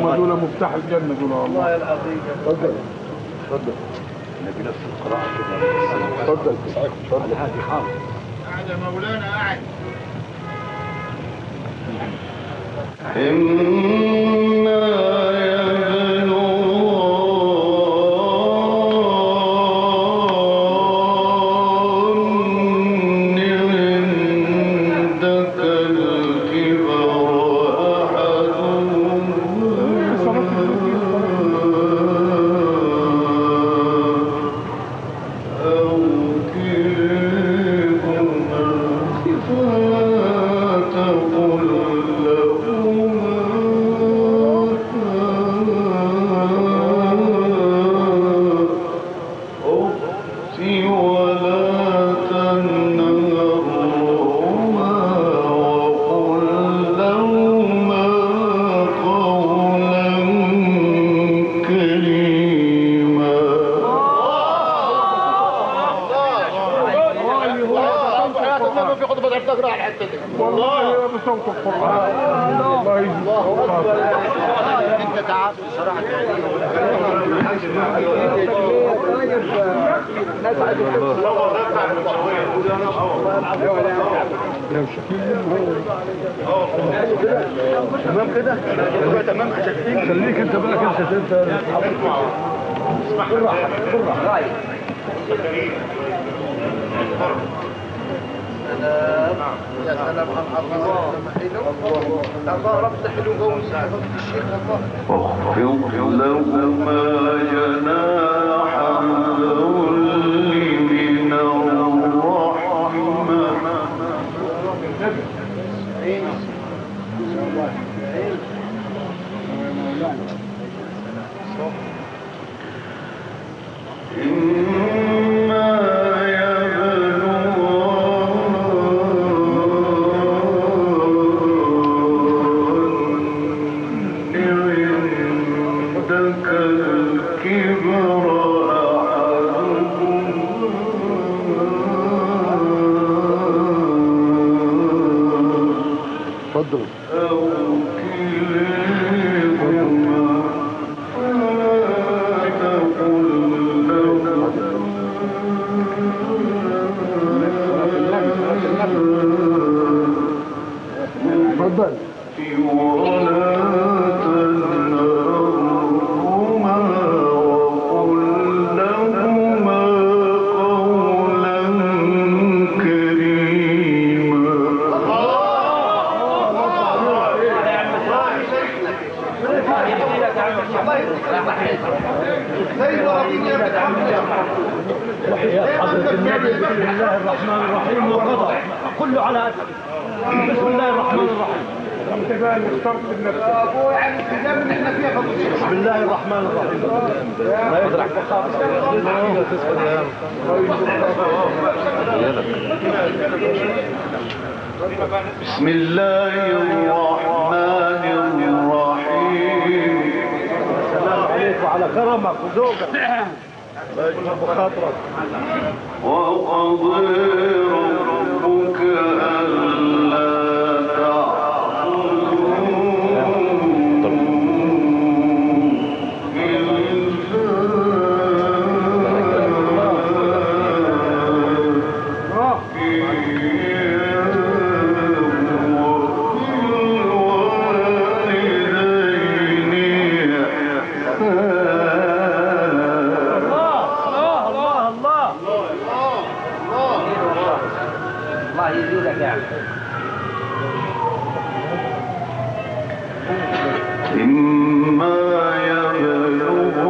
هم دول مفتاح الجنة دول والله العظيم. اتفضل اتفضل. النبي نفس القراءة كده. اتفضل اتفضل. هادي خالص. قاعد يا مولانا قاعد. والله بصوت القرآن. الله أكبر. انت تعبت صراحة. تمام كده؟ تمام كده. خليك انت بقى انت بالراحة بالراحة. رايح. يا سلام على الله. الله ربنا حلو قوي. الشيخ والله. واخفض لهما جناح الذل من الرحمة بسم الله الرحمن الرحيم وقضى كله على أسف. بسم الله الرحمن الرحيم. انت بقى اللي اخترت لنفسك. ابوي يعني الكتاب اللي احنا فيها فضيلة. بسم الله الرحمن الرحيم. لا يدرك بسم الله الرحمن الرحيم. السلام عليكم وعلى كرمك وذوقك. بخاطرك. وقضى ربك ألا تعبدوا إلا إما يبلغن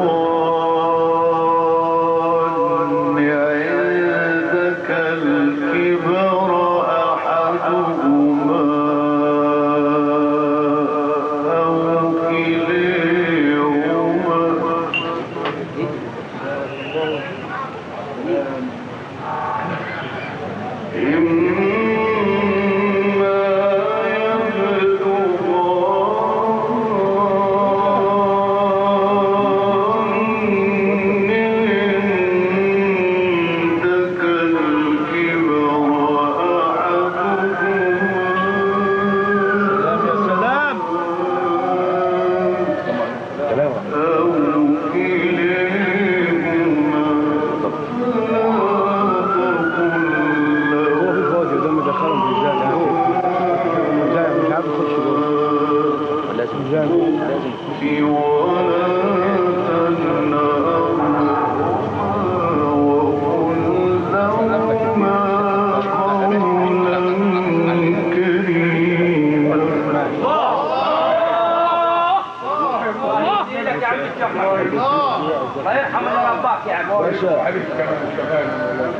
عندك الكبر أحدهما أو كليهما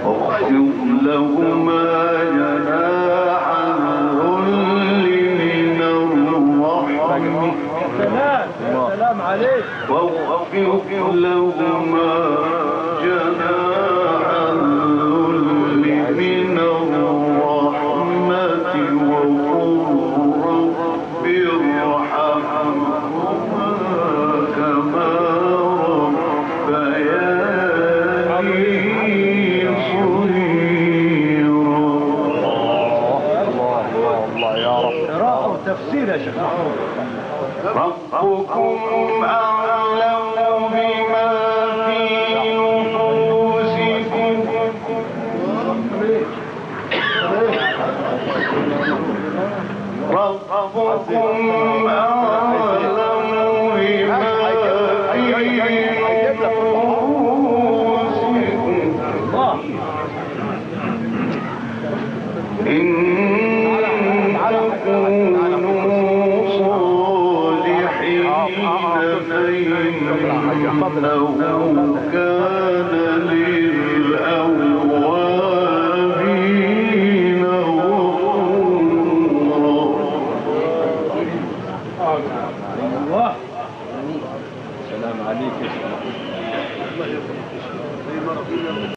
واخفض لهما جناح الذل من الرحمة سلام عليك. واخفض لهما جناح الذل من الرحمة وقل رب ارحمهما كما تفسير يا شيخ محمود. ربكم أعلم بما في نفوسكم ربكم أعلم بما في نفوسكم إن فإنه كان للأوابين غفورا. سلام عليك.